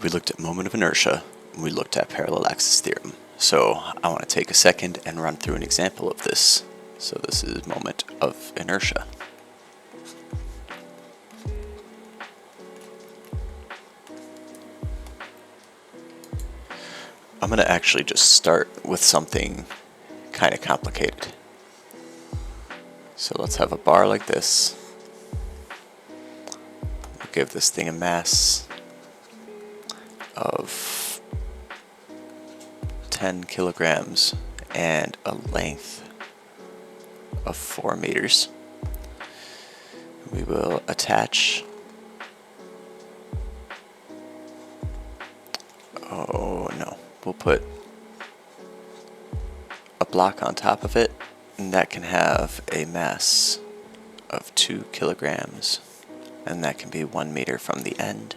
we looked at moment of inertia, and we looked at parallel axis theorem. So I want to take a second and run through an example of this. So this is moment of inertia. I'm going to actually just start with something kind of complicated. So let's have a bar like this. We'll give this thing a mass of 10 kilograms and a length of 4 meters. We will attach we'll put a block on top of it, and that can have a mass of 2 kilograms, and that can be 1 meter from the end.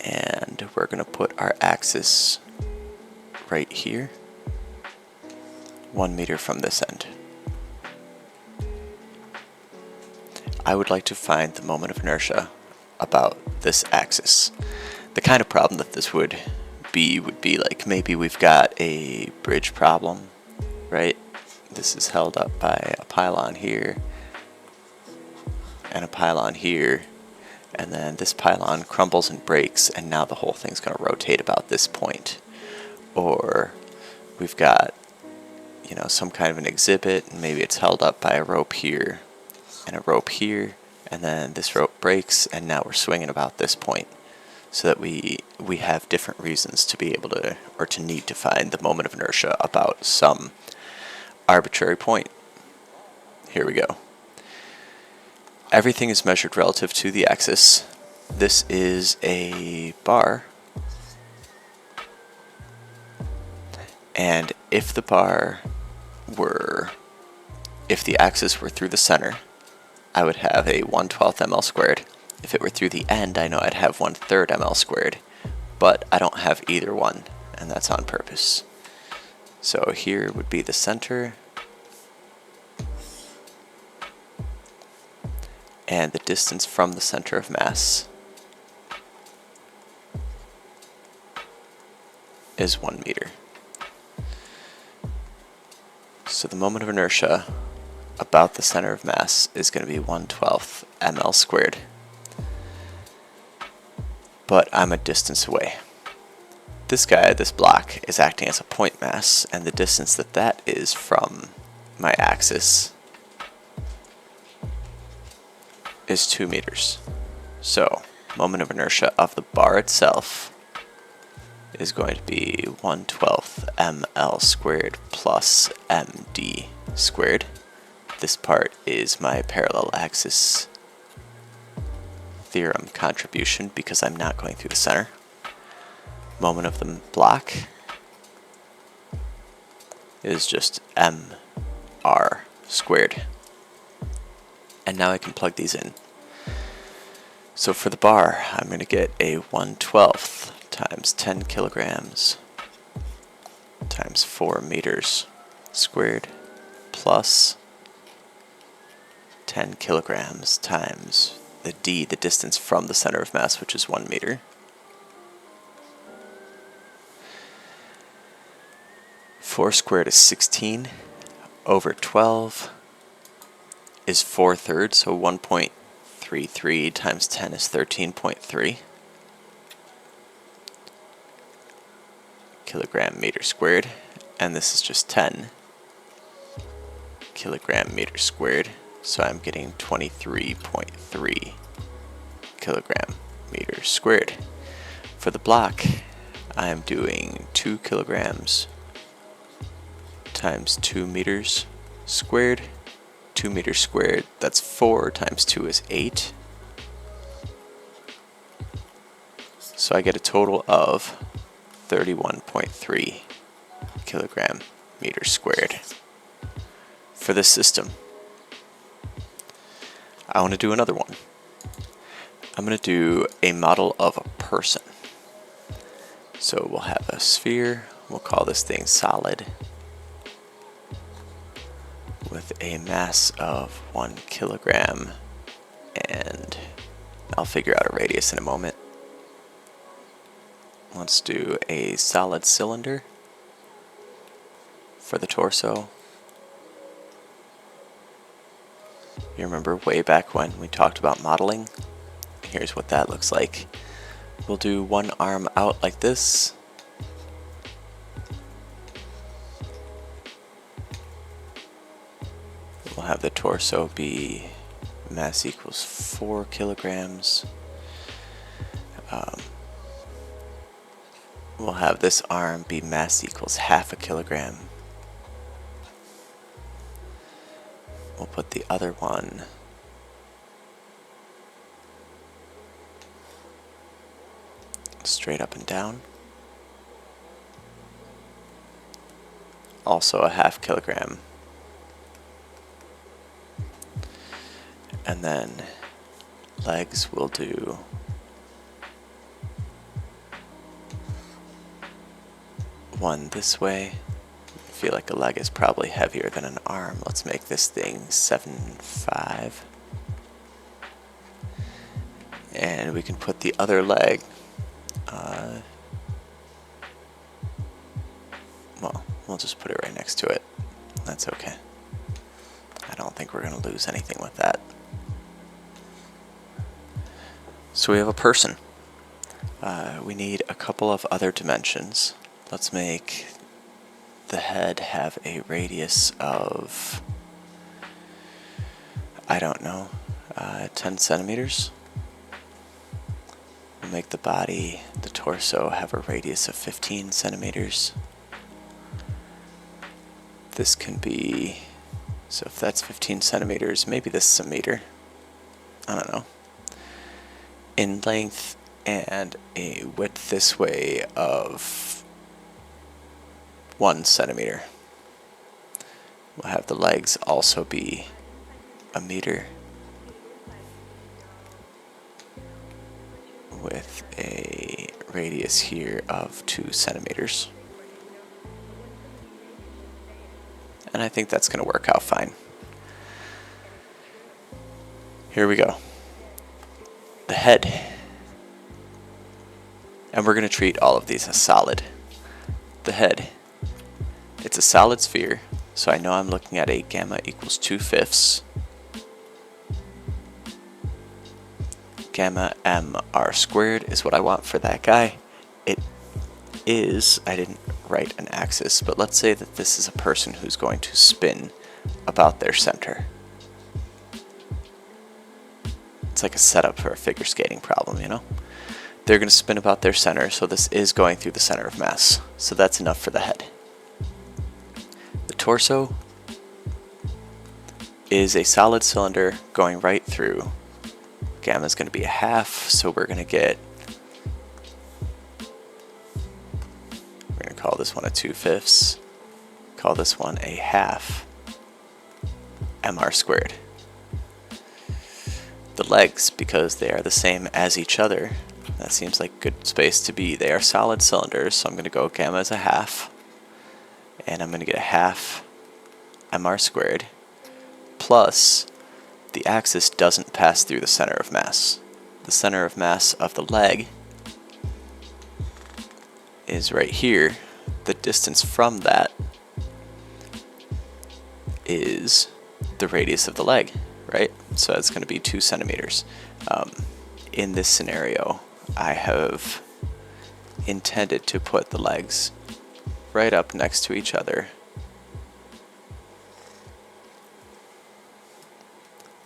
And we're going to put our axis right here, 1 meter from this end. I would like to find the moment of inertia about this axis. The kind of problem that this would be like, maybe we've got a bridge problem, right? This is held up by a pylon here and a pylon here, and then this pylon crumbles and breaks, and now the whole thing's going to rotate about this point. Or we've got, some kind of an exhibit, and maybe it's held up by a rope here and a rope here, and then this rope breaks, and now we're swinging about this point, so that we have different reasons to be able to, or to need to find the moment of inertia about some arbitrary point. Here we go. Everything is measured relative to the axis. This is a bar, and if the axis were through the center, I would have a 1/12 ml squared. If it were through the end, I know I'd have 1/3 ml squared, but I don't have either one, and that's on purpose. So here would be the center, and the distance from the center of mass is 1 meter. So the moment of inertia about the center of mass is going to be 1/12 ml squared. But I'm a distance away. This block, is acting as a point mass, and the distance that is from my axis is 2 meters. So, moment of inertia of the bar itself is going to be 1/12 ml squared plus md squared. This part is my parallel axis theorem contribution because I'm not going through the center. Moment of the block is just mr squared. And now I can plug these in. So for the bar, I'm going to get a 1/12 times 10 kilograms times 4 meters squared plus 10 kilograms times the d, the distance from the center of mass, which is 1 meter. Four squared is 16 over 12 is 4/3, so 1.33 times 10 is 13.3 kilogram meter squared, and this is just 10 kilogram meter squared, so I'm getting 23.3 kilogram meter squared. For the block, I'm doing 2 kilograms times 2 meters squared. 2 meters squared, that's 4 times 2 is 8. So I get a total of 31.3 kilogram meters squared for this system. I want to do another one. I'm going to do a model of a person. So we'll have a sphere, we'll call this thing solid, with a mass of 1 kilogram and I'll figure out a radius in a moment. Let's do a solid cylinder for the torso. You remember way back when we talked about modeling? Here's what that looks like. We'll do one arm out like this. We'll have the torso be mass equals 4 kilograms. We'll have this arm be mass equals half a kilogram. We'll put the other one straight up and down. Also a half kilogram. And then legs will do one this way. I feel like a leg is probably heavier than an arm. Let's make this thing 7.5. And we can put the other leg, well, we'll just put it right next to it. That's okay. I don't think we're going to lose anything with that. So we have a person. We need a couple of other dimensions. Let's make the head have a radius of, I don't know, 10 centimeters. We'll make the body, the torso, have a radius of 15 centimeters. This can be, so if that's 15 centimeters, maybe this is a meter. I don't know. In length and a width this way of 1 centimeter. We'll have the legs also be a meter with a radius here of 2 centimeters. And I think that's going to work out fine. Here we go. The head. And we're going to treat all of these as solid. The head. It's a solid sphere, so I know I'm looking at a gamma equals 2/5. Gamma mr squared is what I want for that guy. It is, I didn't write an axis, but let's say that this is a person who's going to spin about their center. It's like a setup for a figure skating problem, you know? They're going to spin about their center, so this is going through the center of mass. So that's enough for the head. The torso is a solid cylinder going right through. Gamma is going to be a half, so we're going to call this one a 2/5. Call this one a half mr squared. The legs, because they are the same as each other, that seems like good space to be. They are solid cylinders, so I'm going to go gamma as a half, and I'm going to get a half mr squared plus the axis doesn't pass through the center of mass. The center of mass of the leg is right here. The distance from that is the radius of the leg, right? So it's going to be 2 centimeters. In this scenario, I have intended to put the legs right up next to each other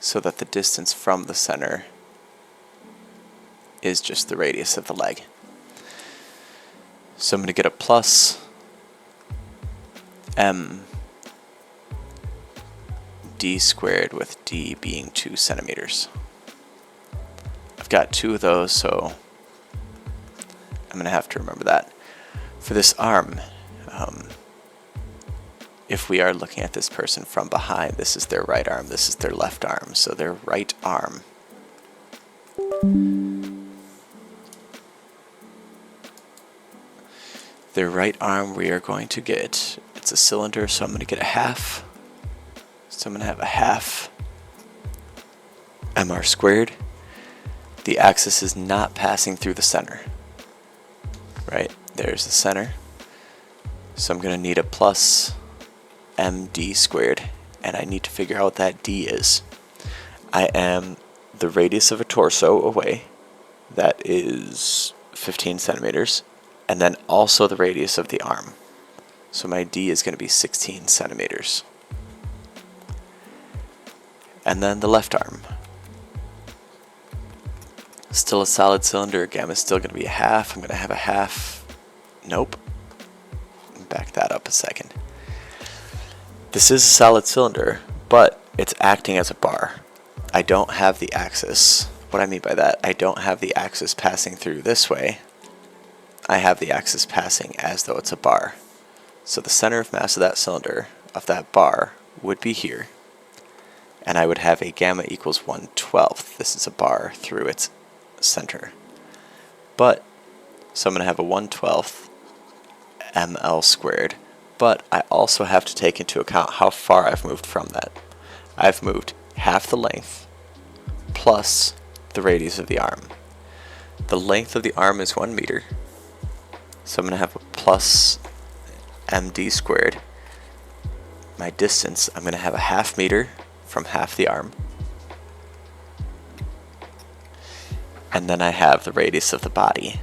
so that the distance from the center is just the radius of the leg. So I'm going to get a plus m d squared with d being 2 centimeters. I've got 2 of those, so I'm going to have to remember that. For this arm, if we are looking at this person from behind, this is their right arm, this is their left arm. So their right arm we are going to get, it's a cylinder, so I'm going to get a half. So I'm going to have a half mr squared. the axis is not passing through the center. Right? There's the center. So I'm going to need a plus md squared, and I need to figure out what that d is. I am the radius of a torso away. That is 15 centimeters. And then also the radius of the arm. So my d is going to be 16 centimeters. And then the left arm. Still a solid cylinder. Gamma is still going to be a half. I'm going to have a half. Nope. Back that up a second. This is a solid cylinder, but it's acting as a bar. I don't have the axis. What I mean by that, I don't have the axis passing through this way. I have the axis passing as though it's a bar. So the center of mass of that cylinder, of that bar, would be here. And I would have a gamma equals 1/12. This is a bar through its center. But, so I'm going to have a 1/12 ml squared. But I also have to take into account how far I've moved from that. I've moved half the length plus the radius of the arm. The length of the arm is 1 meter. So I'm going to have a plus md squared. My distance, I'm going to have a half meter from half the arm. And then I have the radius of the body.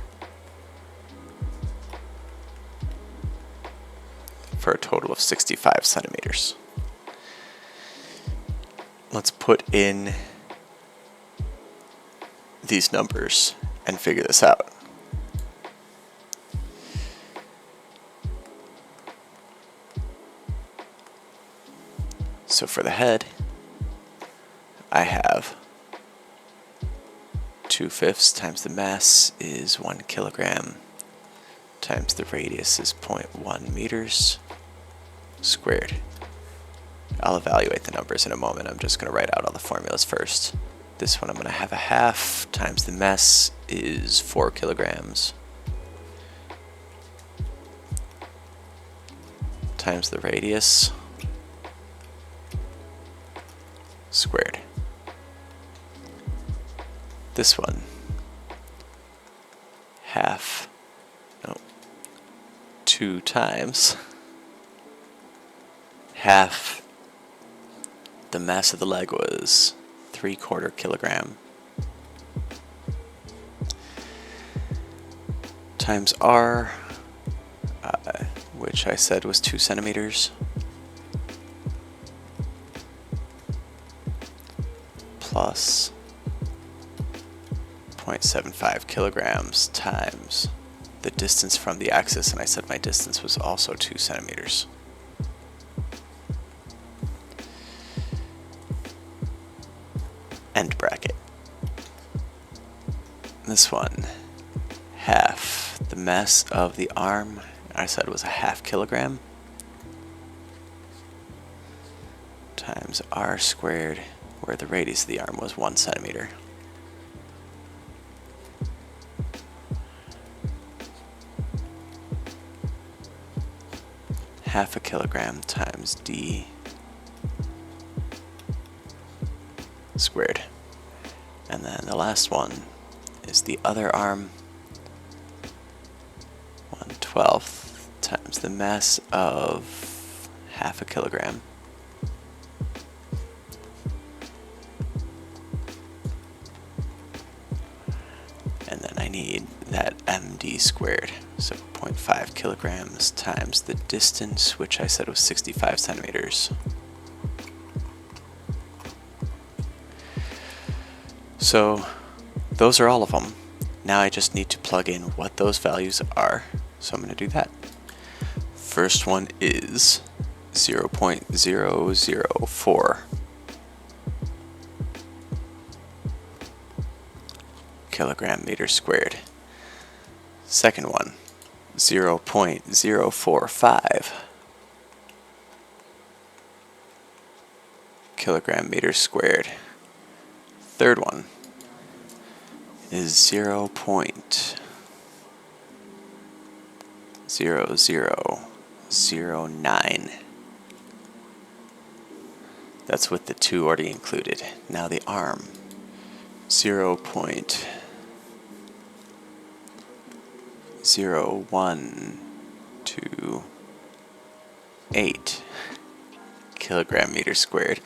For a total of 65 centimeters. Let's put in these numbers and figure this out. So for the head, I have 2/5 times the mass is 1 kilogram times the radius is 0.1 meters squared. I'll evaluate the numbers in a moment. I'm just going to write out all the formulas first. This one I'm going to have a half times the mass is 4 kilograms times the radius squared. This one, half, no, 2 times half the mass of the leg was 3/4 kilogram times r, which I said was 2 centimeters, plus 0.75 kilograms times the distance from the axis, and I said my distance was also 2 centimeters. End bracket. This one, half the mass of the arm, I said was a half kilogram, times r squared, where the radius of the arm was 1 centimeter. Half a kilogram times d squared. And then the last one is the other arm, 1/12 times the mass of half a kilogram and then I need that md squared, so 0.5 kilograms times the distance, which I said was 65 centimeters. So those are all of them. Now I just need to plug in what those values are. So I'm going to do that. First one is 0.004 kilogram meter squared. Second one, 0.045 kilogram meter squared. Third one is 0.0009. That's with the 2 already included. Now the arm, 0.0128 kilogram meter squared.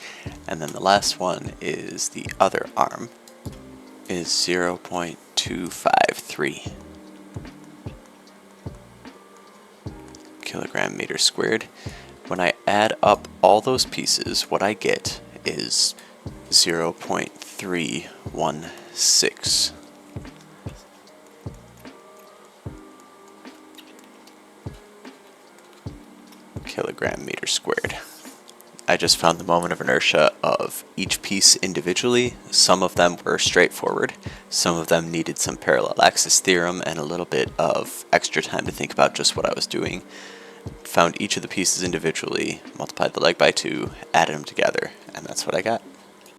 And then the last one is the other arm is 0.253 kilogram meter squared. When I add up all those pieces, what I get is 0.316 kilogram meter squared. I just found the moment of inertia of each piece individually. Some of them were straightforward. Some of them needed some parallel axis theorem and a little bit of extra time to think about just what I was doing. Found each of the pieces individually, multiplied the leg by 2, added them together, and that's what I got.